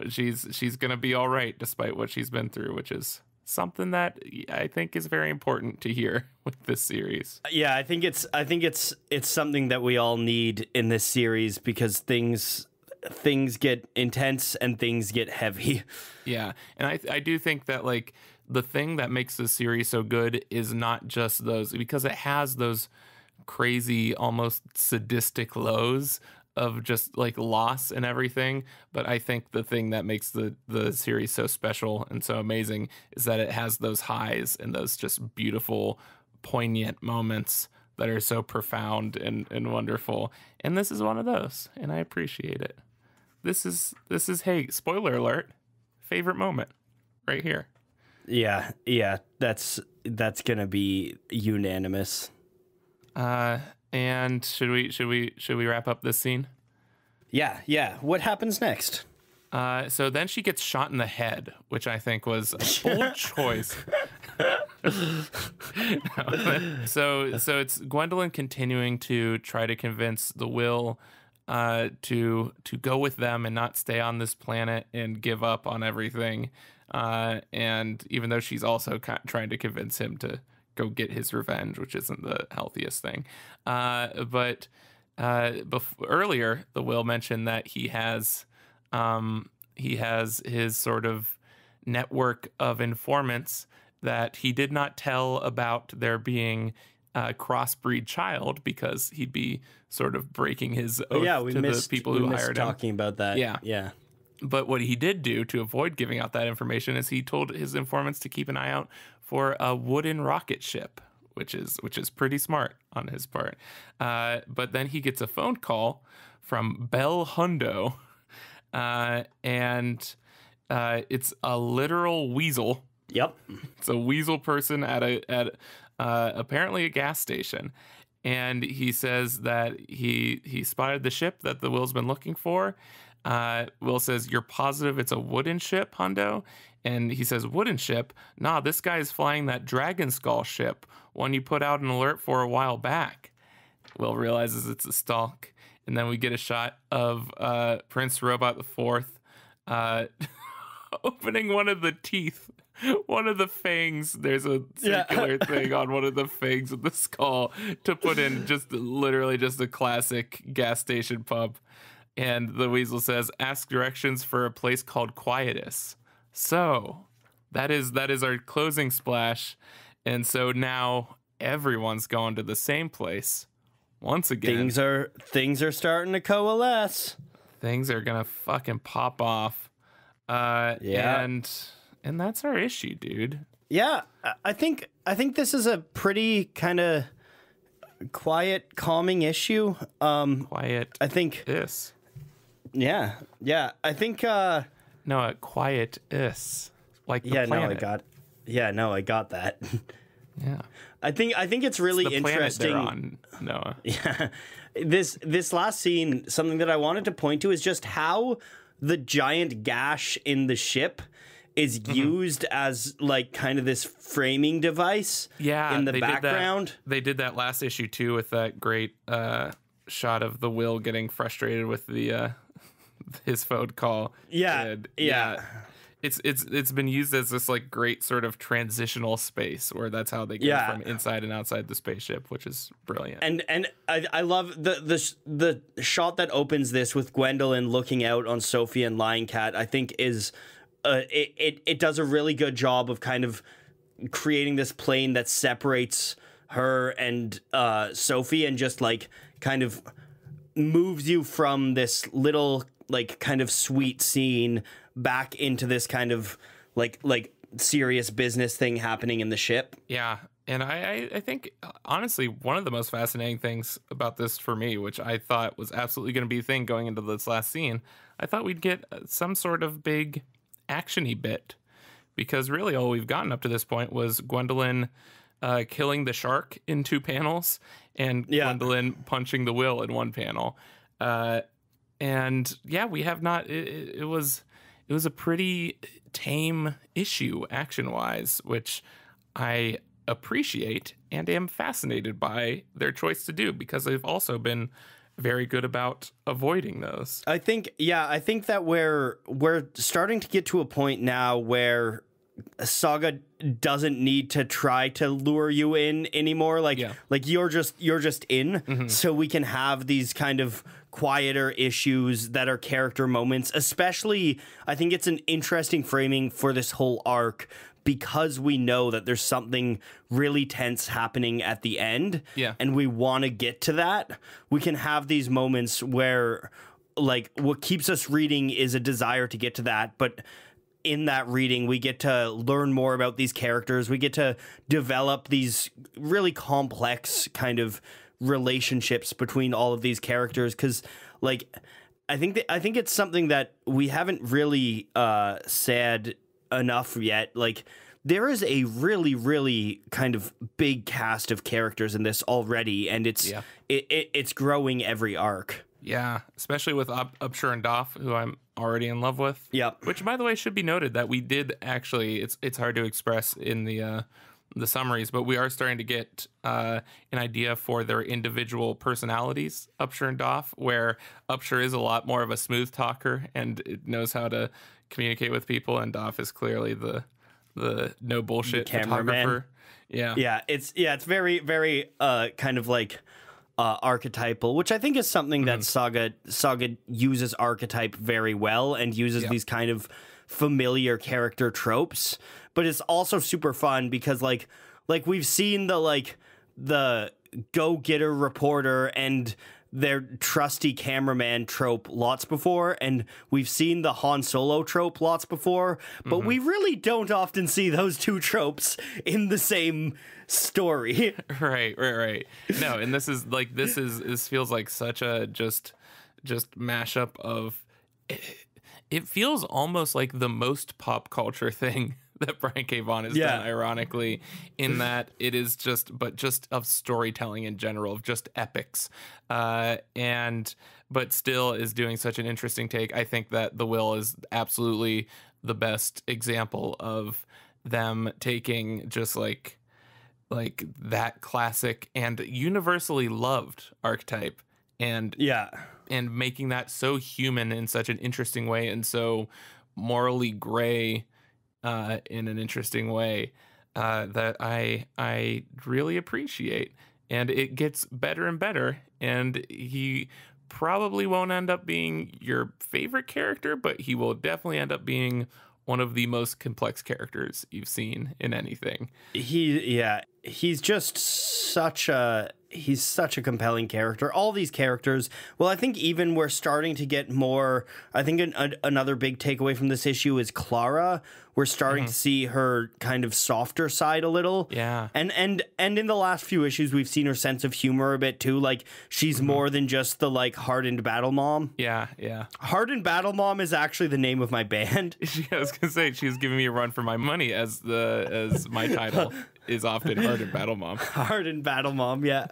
she's gonna be all right despite what she's been through, which is something that I think is very important to hear with this series. Yeah, I think it's something that we all need in this series because things get intense and things get heavy. Yeah, and I do think that like the thing that makes this series so good is not just those, because it has those crazy, almost sadistic lows of just like loss and everything. But I think the thing that makes the series so special and so amazing is that it has those highs and those just beautiful, poignant moments that are so profound and wonderful. And this is one of those, and I appreciate it. This is hey, spoiler alert, favorite moment right here. Yeah, that's gonna be unanimous. And should we wrap up this scene? Yeah. What happens next? So then she gets shot in the head, which I think was a bold choice. So it's Gwendolyn continuing to try to convince the Will to go with them and not stay on this planet and give up on everything. And even though she's also trying to convince him to go get his revenge, which isn't the healthiest thing. But earlier, the Will mentioned that he has his sort of network of informants that he did not tell about there being a crossbreed child because he'd be sort of breaking his oath to the people who hired him. Talking about that. Yeah. But what he did do to avoid giving out that information is he told his informants to keep an eye out for a wooden rocket ship, which is pretty smart on his part. But then he gets a phone call from Belle Hundo, and it's a literal weasel. Yep, it's a weasel person at apparently a gas station, and he says that he spotted the ship that the Will's been looking for. Will says, "You're positive it's a wooden ship, Hundo?" And he says, "Wooden ship? Nah, this guy's flying that Dragon Skull ship, one you put out an alert for a while back." Will realizes it's a stalk. And then we get a shot of Prince Robot IV opening one of the teeth, one of the fangs. There's a circular thing on one of the fangs of the skull to put in literally just a classic gas station pump. And the weasel says, "Ask directions for a place called Quietus." So that is our closing splash. And so now everyone's going to the same place once again. Things are starting to coalesce. Things are gonna fucking pop off. And that's our issue, dude. Yeah, I think this is a pretty kind of quiet, calming issue. Quiet. I think this. Yeah. I think. No, quiet is like the planet. I got that. Yeah. I think it's really the interesting. On, Noah. Yeah. This last scene, something that I wanted to point to is just how the giant gash in the ship is used as like kind of this framing device in the background. They did that last issue too with that great shot of the Will getting frustrated with the his phone call. Yeah. It's been used as this like great sort of transitional space where that's how they get from inside and outside the spaceship, which is brilliant. And I love the shot that opens this with Gwendolyn looking out on Sophie and Lion Cat. I think is it does a really good job of kind of creating this plane that separates her and Sophie and just like kind of moves you from this little like kind of sweet scene back into this kind of like serious business thing happening in the ship. Yeah. And I think, honestly, one of the most fascinating things about this for me, which I thought was absolutely going to be a thing going into this last scene, I thought we'd get some sort of big action-y bit. Because really all we've gotten up to this point was Gwendolyn killing the shark in 2 panels and Gwendolyn punching the Will in 1 panel. And yeah, we have not. It was a pretty tame issue action-wise, which I appreciate and am fascinated by their choice to do because they've also been very good about avoiding those. I think that we're starting to get to a point now where Saga doesn't need to try to lure you in anymore. Like you're just in, so we can have these kind of quieter issues that are character moments. Especially, I think it's an interesting framing for this whole arc because we know that there's something really tense happening at the end, and we want to get to that. We can have these moments where, like, what keeps us reading is a desire to get to that, but in that reading, we get to learn more about these characters. We get to develop these really complex kind of relationships between all of these characters. Because, like, I think it's something that we haven't really said enough yet. Like, there is a really, really kind of big cast of characters in this already, and it's growing every arc. Yeah, especially with Upshur and Doff, who I'm already in love with. Yeah. Which, by the way, should be noted that we did actually. It's hard to express in the summaries, but we are starting to get an idea for their individual personalities, Upshur and Doff, where Upshur is a lot more of a smooth talker and it knows how to communicate with people, and Doff is clearly the no bullshit photographer. Yeah, it's very, very kind of like archetypal, which I think is something that Saga uses archetype very well and uses these kind of familiar character tropes. But it's also super fun because like we've seen the go-getter reporter and their trusty cameraman trope lots before, and we've seen the Han Solo trope lots before, but we really don't often see those two tropes in the same story. Right. No, and this feels like such a just mashup of it feels almost like the most pop culture thing that Brian K. Vaughan has done, ironically, in that it is just of storytelling in general, of just epics, but still is doing such an interesting take. I think that The Will is absolutely the best example of them taking just like that classic and universally loved archetype and making that so human in such an interesting way and so morally gray in an interesting way that I really appreciate. And it gets better and better, and he probably won't end up being your favorite character, but he will definitely end up being one of the most complex characters you've seen in anything. He's just such a compelling character. All these characters, well, I think even we're starting to get more. I think another big takeaway from this issue is Clara. We're starting to see her kind of softer side a little. Yeah. And in the last few issues, we've seen her sense of humor a bit too. Like, she's more than just the hardened battle mom. Yeah. Hardened battle mom is actually the name of my band. I was gonna say, she's giving me a run for my money as my title is often Hardened Battle Mom. Hardened Battle Mom, yeah.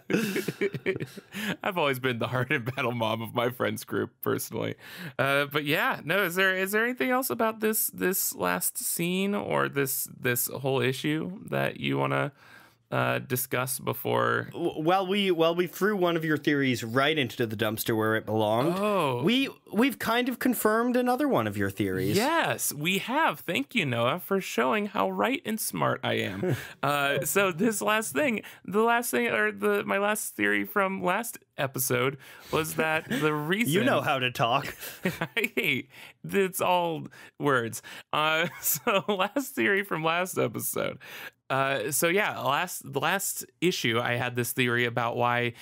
I've always been the Hardened Battle Mom of my friends group, personally. But yeah, no. Is there anything else about this last scene or this whole issue that you want to discuss before? Well, we threw one of your theories right into the dumpster where it belonged. Oh, we've kind of confirmed another one of your theories. Yes, we have. Thank you, Noah, for showing how right and smart I am. So this last thing, my last theory from last episode was that the reason you know how to talk. I hate it's all words. So last theory from last episode. The last issue, I had this theory about why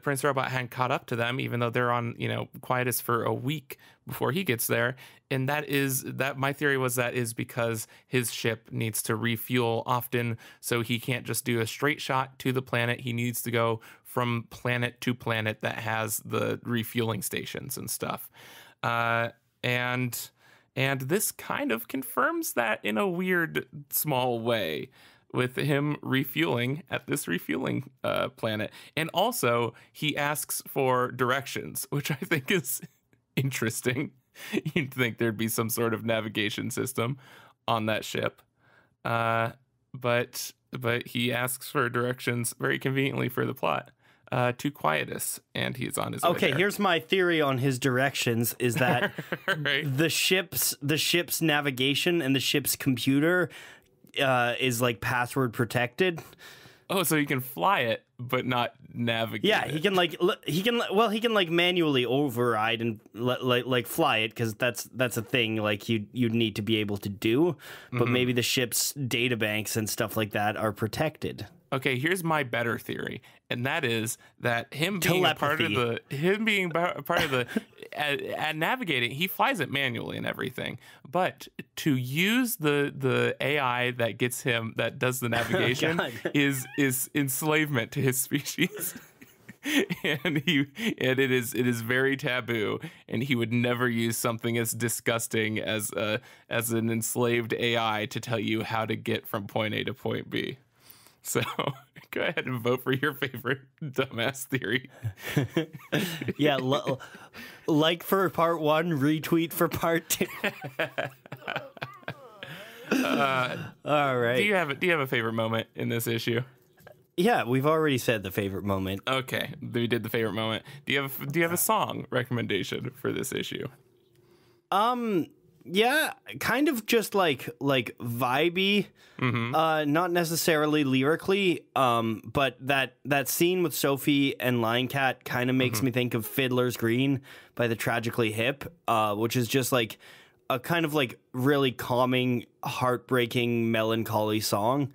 Prince Robot hadn't caught up to them, even though they're on, Quietus for a week before he gets there. And my theory was that is because his ship needs to refuel often, so he can't just do a straight shot to the planet. He needs to go from planet to planet that has the refueling stations and stuff. And this kind of confirms that in a weird, small way, with him refueling at this refueling planet. And also, he asks for directions, which I think is interesting. You'd think there'd be some sort of navigation system on that ship. But he asks for directions very conveniently for the plot to Quietus, and he's on his way there. Here's my theory on his directions is that right. the ship's navigation and the ship's computer is like password protected. Oh, so you can fly it, but not navigate. Yeah, it. he can like manually override and like fly it, because that's a thing like you'd need to be able to do. But maybe the ship's data banks and stuff like that are protected. Okay, here's my better theory, and that is that him being a part of the navigating, he flies it manually and everything. But to use the AI that gets him, that does the navigation, is enslavement to his species. and it is very taboo, and he would never use something as disgusting as an enslaved AI to tell you how to get from point A to point B. So go ahead and vote for your favorite dumbass theory. Yeah, like for part 1, retweet for part 2. All right. Do you have a favorite moment in this issue? Yeah, we've already said the favorite moment. Okay, we did the favorite moment. Do you have a song recommendation for this issue? Yeah, kind of just like vibey, not necessarily lyrically, but that scene with Sophie and Lion Cat kind of makes me think of Fiddler's Green by the Tragically Hip, which is just like a kind of like really calming, heartbreaking, melancholy song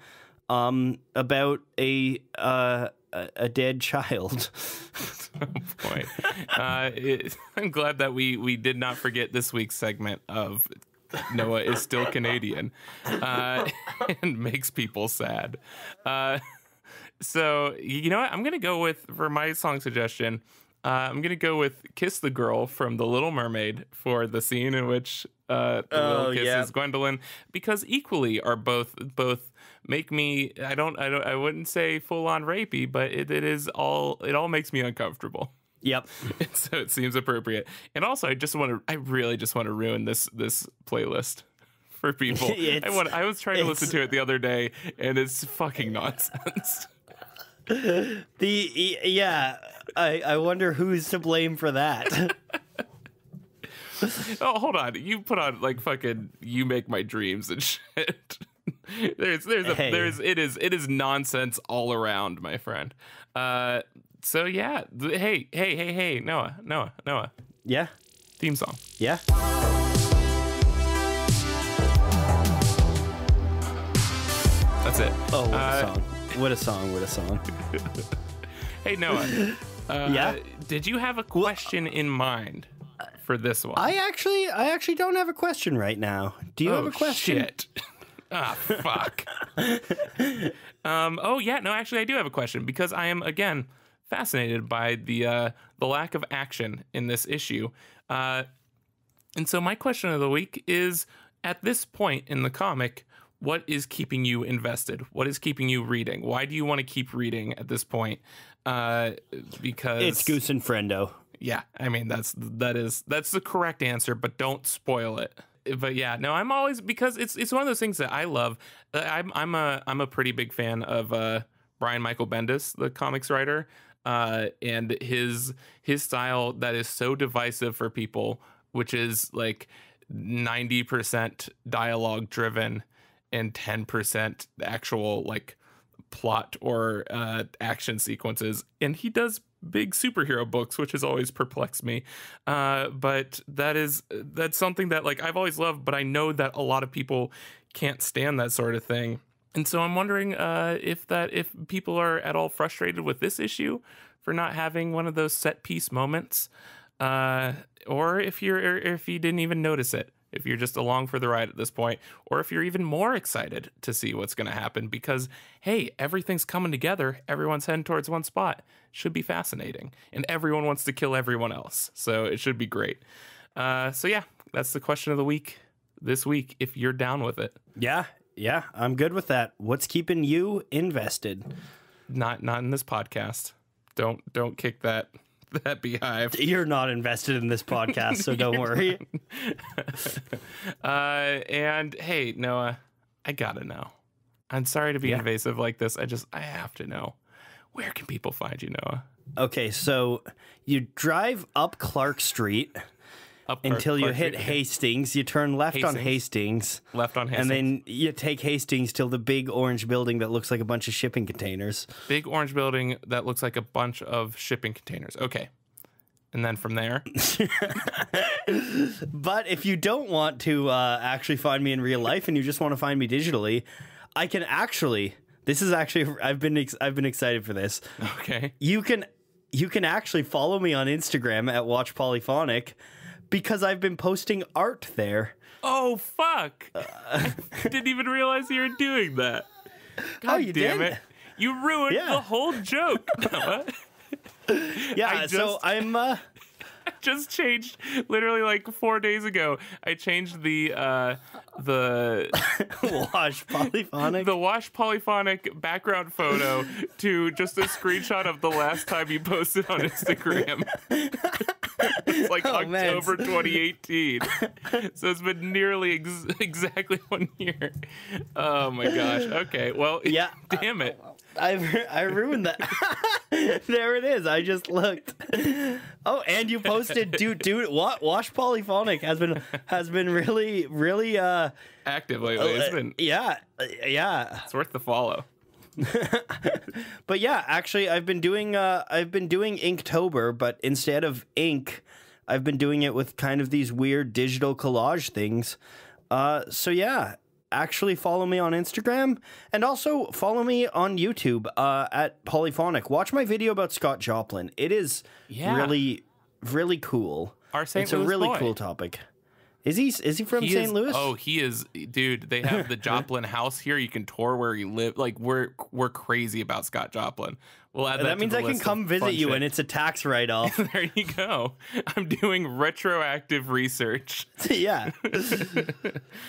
about a dead child. Oh boy. I'm glad that we did not forget this week's segment of Noah is still Canadian, and makes people sad. So you know what? I'm gonna go with, for my song suggestion, I'm gonna go with "Kiss the Girl" from The Little Mermaid for the scene in which the Will kisses Gwendolyn, because equally are both make me, I wouldn't say full on rapey, but it all makes me uncomfortable. Yep. So it seems appropriate. And also I really just want to ruin this playlist for people. I was trying to listen to it the other day, and it's fucking nonsense. I wonder who's to blame for that. Oh, hold on. You put on like fucking "You Make My Dreams" and shit. It is nonsense all around, my friend. So yeah. Hey, Noah. Yeah. Theme song. Yeah. That's it. Oh, what a song. Hey, Noah. Yeah. Did you have a question in mind for this one? I actually don't have a question right now. Do you have a question? Shit. Ah, fuck. Oh yeah, no, actually I do have a question, because I am again fascinated by the lack of action in this issue. And so my question of the week is, at this point in the comic, what is keeping you invested? What is keeping you reading? Why do you want to keep reading at this point? Because it's Goose and Friendo. Yeah, I mean that's the correct answer, but don't spoil it. But yeah, no, I'm always, because it's one of those things that I love. I'm a pretty big fan of Brian Michael Bendis, the comics writer, and his style that is so divisive for people, which is like 90% dialogue driven and 10% actual like plot or action sequences. And he does big superhero books, which has always perplexed me. But that's something that like I've always loved, but I know that a lot of people can't stand that sort of thing. And so I'm wondering if people are at all frustrated with this issue for not having one of those set piece moments, or if you didn't even notice it, if you're just along for the ride at this point, or if you're even more excited to see what's going to happen because, hey, everything's coming together. Everyone's heading towards one spot. Should be fascinating. And everyone wants to kill everyone else. So it should be great. So yeah, that's the question of the week this week, if you're down with it. Yeah, I'm good with that. What's keeping you invested? Not in this podcast. Don't kick that beehive. You're not invested in this podcast, so don't worry. And hey, Noah, I gotta know. I'm sorry to be invasive like this. I have to know. Where can people find you, Noah? Okay, so you drive up Clark Street, until you Clark hit Street. Hastings. You turn left on Hastings. Left on Hastings. And then you take Hastings till the big orange building that looks like a bunch of shipping containers. Big orange building that looks like a bunch of shipping containers. Okay. And then from there. But if you don't want to actually find me in real life and you just want to find me digitally, I can actually. This is actually. I've been excited for this. Okay. You can actually follow me on Instagram at Watch Polyphonic because I've been posting art there. Oh, fuck. I didn't even realize you were doing that. God you damn did? it. You ruined the whole joke, Noah. Yeah, so I'm just changed literally like 4 days ago. I changed the Wash Polyphonic. the Wash Polyphonic background photo to just a screenshot of the last time you posted on Instagram. It's like October 2018. So it's been nearly exactly 1 year. Oh my gosh. Okay. Well, Yeah. Damn it. I ruined that. There it is. I just looked. Oh, and you posted, dude. Wash Polyphonic has been really Active lately. It's been. yeah. It's worth the follow. But yeah, actually, I've been doing Inktober, but instead of ink, I've been doing it with kind of these weird digital collage things. So yeah. Actually follow me on Instagram and also follow me on YouTube at Polyphonic. Watch my video about Scott Joplin. It is really, really cool. Our St. It's Louis a really boy. cool topic. Is he from St. Louis? Oh, he is, dude. They have the Joplin house here. You can tour where he lives. Like we're crazy about Scott Joplin. We'll add that means I can come visit you, and it's a tax write-off. There you go. I'm doing retroactive research. Yeah.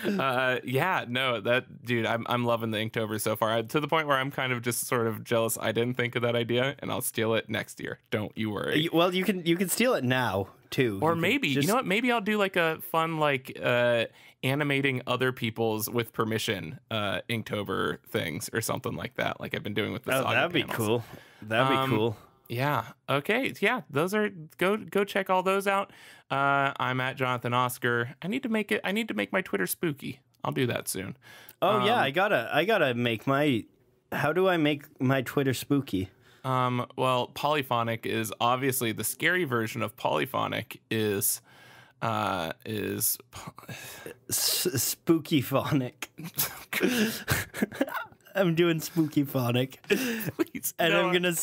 Yeah, no, that dude, I'm loving the Inktober so far. To the point where I'm kind of just sort of jealous I didn't think of that idea, and I'll steal it next year. Don't you worry. Well, you can steal it now too. Or maybe you know what? Maybe I'll do like a fun animating other people's with permission Inktober things or something like that. Like I've been doing with the Saga that'd be panels. cool. That'd be cool. Yeah. Okay. Yeah. Those are go check all those out. I'm at Jonathan Oscar. I need to make my Twitter spooky. I'll do that soon. Oh yeah, I gotta make my. How do I make my Twitter spooky? Well, Polyphonic is obviously the scary version of Polyphonic is Spooky phonic. I'm doing spooky phonic. Please, And no, I'm gonna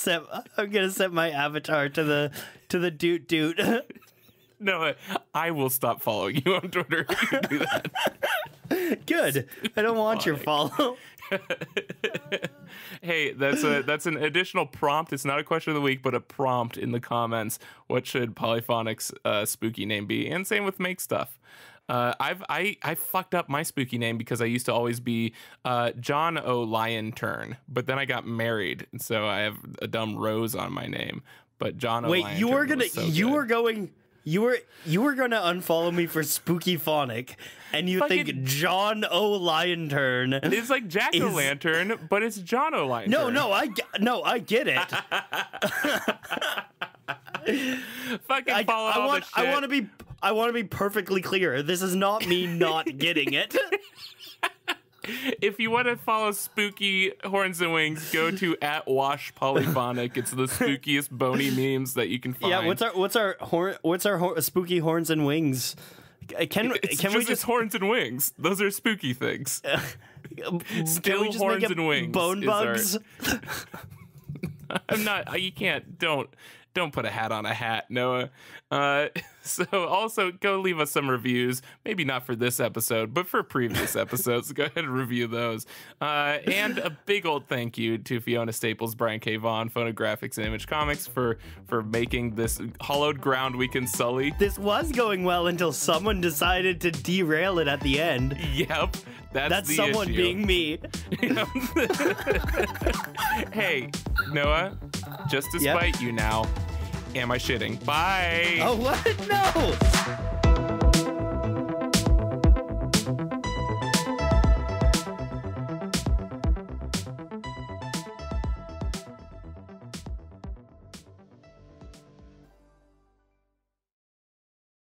set my avatar to the doot. No, I will stop following you on Twitter if you do that. Good. I don't want your follow. Hey, that's an additional prompt. It's not a question of the week, but a prompt in the comments. What should Polyphonic's spooky name be? And same with Make Stuff. I fucked up my spooky name because I used to always be John O. Lion Turn, but then I got married, and so I have a dumb rose on my name. But John O. Wait, Lion you were Turn gonna was so you good. were going you were gonna unfollow me for spooky phonic, and you think John O. Lion Turn? It's like Jack O' Lantern, but it's John O' Lantern. I get it. Fucking follow all the shit. I want to be perfectly clear. This is not me not getting it. If you want to follow spooky Horns and Wings, go to @WashPolyphonic. It's the spookiest bony memes that you can find. Yeah, what's our spooky Horns and Wings? Can we just Horns and Wings? Those are spooky things. Still Horns and Wings. Bone bugs. I'm not. You can't. Don't put a hat on a hat, Noah. So also go leave us some reviews. Maybe not for this episode, but for previous episodes. Go ahead and review those. And a big old thank you to Fiona Staples, Brian K. Vaughan, Phonographics and Image Comics for making this hallowed ground we can sully. This was going well until someone decided to derail it at the end. Yep. That's the someone issue. being me. Hey, Noah, just to spite you now, am I shitting? Bye. Oh, what? No.